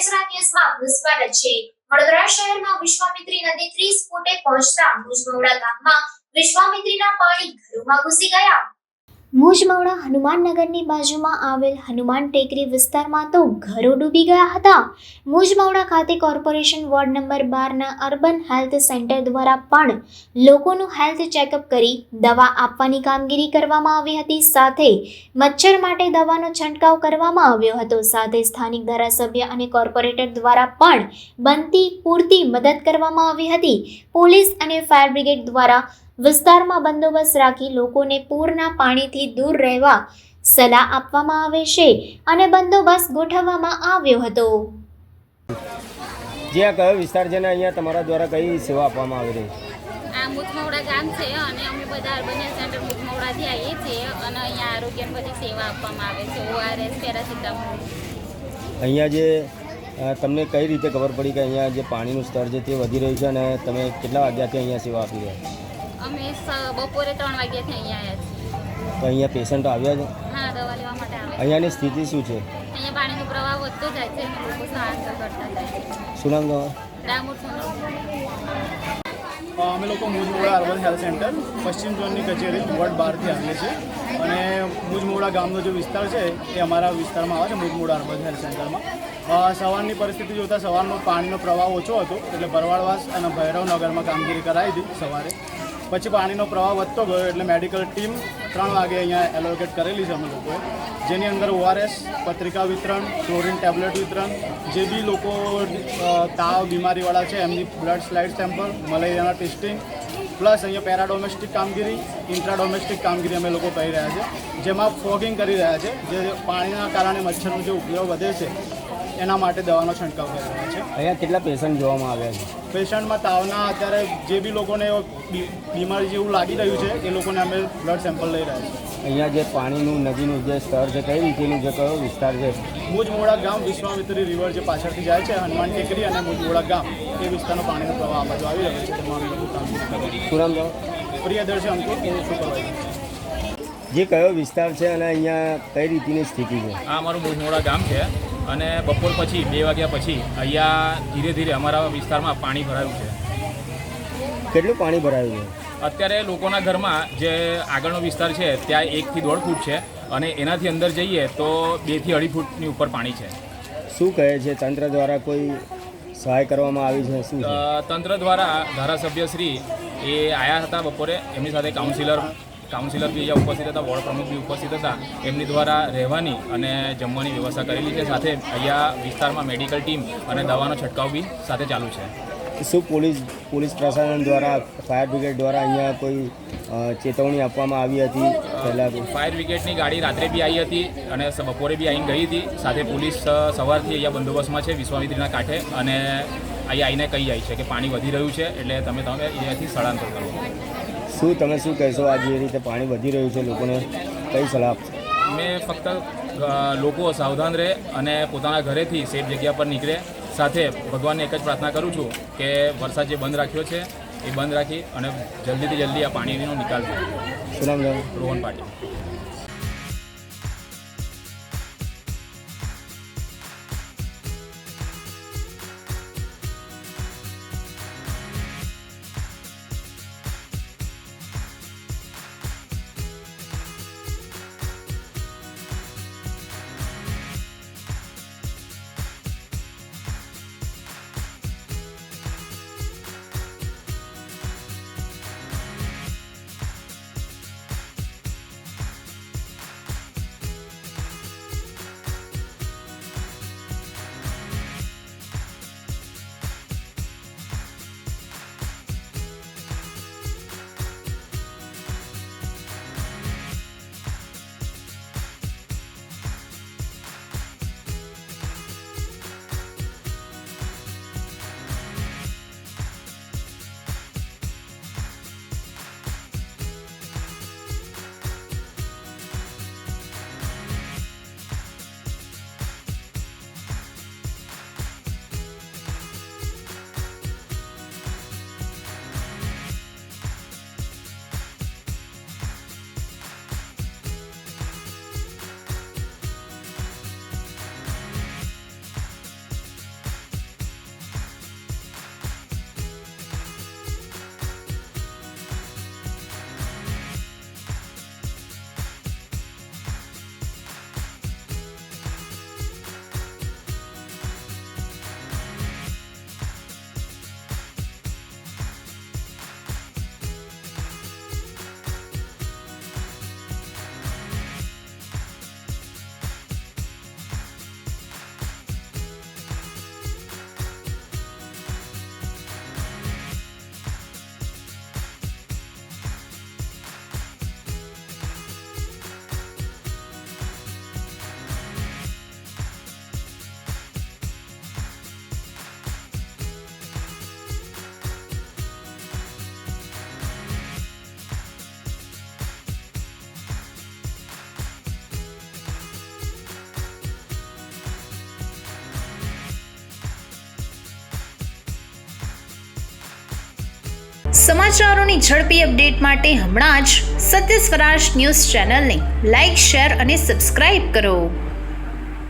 બેસરા ન્યૂઝમાં આપનું સ્વાગત છે। વડોદરા શહેરમાં વિશ્વામિત્રી નદી 30 ફૂટે પહોંચતા મુજમોડા ગામમાં વિશ્વામિત્રીના પાણી ઘરોમાં ઘૂસી ગયા। મુજમોડા હનુમાનનગરની બાજુમાં આવેલ હનુમાન ટેકરી વિસ્તારમાં તો ઘરો ડૂબી ગયા હતા। મુજમોડા ખાતે કોર્પોરેશન વોર્ડ નંબર 12ના અર્બન હેલ્થ સેન્ટર દ્વારા પણ લોકોનું હેલ્થ ચેકઅપ કરી દવા આપવાની કામગીરી કરવામાં આવી હતી। સાથે મચ્છર માટે દવાનો છંટકાવ કરવામાં આવ્યો હતો। સાથે સ્થાનિક ધારાસભ્ય અને કોર્પોરેટર દ્વારા પણ બનતી પૂરતી મદદ કરવામાં આવી હતી। પોલીસ અને ફાયર બ્રિગેડ દ્વારા વિસ્તારમાં બંદોબસ્ત રાખી લોકોને પૂરના પાણીથી દૂર રહેવા સલાહ આપવામાં આવે છે અને બંદોબસ્ત ગોઠવવામાં આવ્યો હતો। જે આ કયો વિસ્તાર છે ને અહીંયા તમારા દ્વારા કઈ સેવા આપવામાં આવી રહી છે? આ મુજમોડા ગામ છે અને અમે બધા અર્બન હેલ્થ સેન્ટર મુજમોડાથી આવીએ છીએ અને અહીંયા આરોગ્યની બધી સેવા આપવામાં આવે છે। ORS, paracetamol. અહીંયા જે તમને કઈ રીતે ખબર પડી કે અહીંયા જે પાણીનું સ્તર છે તે વધી રહ્યું છે અને તમે કેટલા વાગ્યાથી અહીંયા સેવા આપી રહ્યા છો? અમે બપોરે 3 વાગ્યાથી અહીંયા આવ્યા છીએ। તો અહીંયા પેશન્ટો આવ્યા છે? હા, દવા લેવા માટે આવે છે। અહીંયાની સ્થિતિ શું છે? અહીંયા પાણીનો પ્રવાહ વધતો જાય છે અને લોકો સ્થળાંતર કરતા જાય છે। શું નામ તમારું? ડામોર સોનલ। અમે લોકો મુજમોડા અર્બન હેલ્થ સેન્ટર પશ્ચિમ ઝોનની કચેરી વોર્ડ 12થી આવીએ છીએ અને મુજમોડા ગામનો જે વિસ્તાર છે એ અમારા વિસ્તારમાં આવે છે મુજમોડા અર્બન હેલ્થ સેન્ટરમાં। સવારની પરિસ્થિતિ જોતાં સવારનો પાણીનો પ્રવાહ ઓછો હતો એટલે ભરવાડવાસ અને ભૈરવનગરમાં કામગીરી કરાવી હતી સવારે। પછી પાણીનો પ્રવાહ વધતો ગયો એટલે મેડિકલ ટીમ 3 વાગે અહીંયા એલોકેટ કરેલી છે અમે લોકોએ, જેની અંદર ORS, પત્રિકા વિતરણ, ક્લોરીન ટેબ્લેટ વિતરણ, જે બી લોકો તાવ બીમારીવાળા છે એમની બ્લડ સ્લાઇડ સેમ્પલ, મલેરિયાના ટેસ્ટિંગ, પ્લસ અહીંયા પેરાડોમેસ્ટિક કામગીરી, ઇન્ટ્રાડોમેસ્ટિક કામગીરી અમે લોકો કરી રહ્યા છે, જેમાં ફોગિંગ કરી રહ્યા છે। જે પાણીના કારણે મચ્છરનો જે ઉપયોગ વધે છે એના માટે દવાનો છંટકાવ કરી રહ્યા છે। અહીંયા કેટલા પેશન્ટ જોવામાં આવ્યા છે? પેશન્ટમાં તાવના અત્યારે જે બી લોકોને બીમારી જેવું લાગી રહ્યું છે એ લોકોને અમે બ્લડ સેમ્પલ લઈ રહ્યા છીએ। અહીંયા જે પાણીનું નદીનું જે સ્તર છે કઈ રીતેનું છે, કયો વિસ્તાર છે? મુજમોડા ગામ, વિશ્વામિત્રી રિવર જે પાછળથી જાય છે હનુમાન ટેકરી અને મુજમોડા ગામ એ વિસ્તારનો પાણીનો પ્રવાહ આ બાજુ આવી રહ્યો છે, તેમાં અમે લોકો કામગીરી કરી રહ્યા શું નામ તમારું? છીએ। પ્રિયદર્શી અંકુર, સુપરવાઇઝર। જે કયો વિસ્તાર છે અને અહીંયા કઈ રીતની સ્થિતિ છે? આ અમારું મુજમોડા ગામ છે અને બપોર પછી 2 વાગ્યા પછી અહીંયા ધીરે ધીરે અમારા વિસ્તારમાં પાણી ભરાયું છે। કેટલું પાણી ભરાયું છે? અત્યારે લોકોના ઘરમાં જે આગળનો વિસ્તાર છે ત્યાં 1 થી 1.5 ફૂટ છે અને એનાથી અંદર જઈએ તો 2 થી 2.5 ફૂટની ઉપર પાણી છે। શું કહે છે તંત્ર દ્વારા કોઈ સહાય કરવામાં આવી છે? શું છે? તંત્ર દ્વારા ધારાસભ્યશ્રી એ આવ્યા હતા બપોરે, એમની સાથે કાઉન્સિલર બી અહીંયા ઉપસ્થિત હતા, વોર્ડ પ્રમુખ બી ઉપસ્થિત હતા। એમની દ્વારા રહેવાની અને જમવાની વ્યવસ્થા કરેલી છે। સાથે અહીંયા વિસ્તારમાં મેડિકલ ટીમ અને દવાનો છંટકાવ બી સાથે ચાલુ છે। શું પોલીસ પ્રશાસન દ્વારા, ફાયર બ્રિગેડ દ્વારા અહીંયા કોઈ ચેતવણી આપવામાં આવી હતી પહેલાં? ફાયર બ્રિગેડની ગાડી રાત્રે બી આવી હતી અને બપોરે બી આવીને ગઈ હતી। સાથે પોલીસ સવારથી અહીંયા બંદોબસ્તમાં છે વિશ્વામિત્રીના કાંઠે અને અહીંયા આવીને કહી જાય છે કે પાણી વધી રહ્યું છે એટલે તમે અહીંયાથી સ્થળાંતર કરો। તમે શું કહેશો? આ જે રીતે પાણી વધી રહ્યું છે લોકોને કઈ સલાહ આપશો? મેં ફક્ત લોકો સાવધાન રહે અને પોતાના ઘરેથી સેફ જગ્યા પર નીકળે। સાથે ભગવાનને એક જ પ્રાર્થના કરું છું કે વરસાદ જે બંધ રાખ્યો છે એ બંધ રાખી અને જલ્દીથી જલ્દી આ પાણીનો નિકાલ થાય। શું નામ? રોહન પાટીલ। સમાચારોની ઝડપી અપડેટ માટે હમણાં જ સત્ય સ્વરાજ ન્યૂઝ ચેનલને લાઇક, શેર અને સબસ્ક્રાઇબ કરો.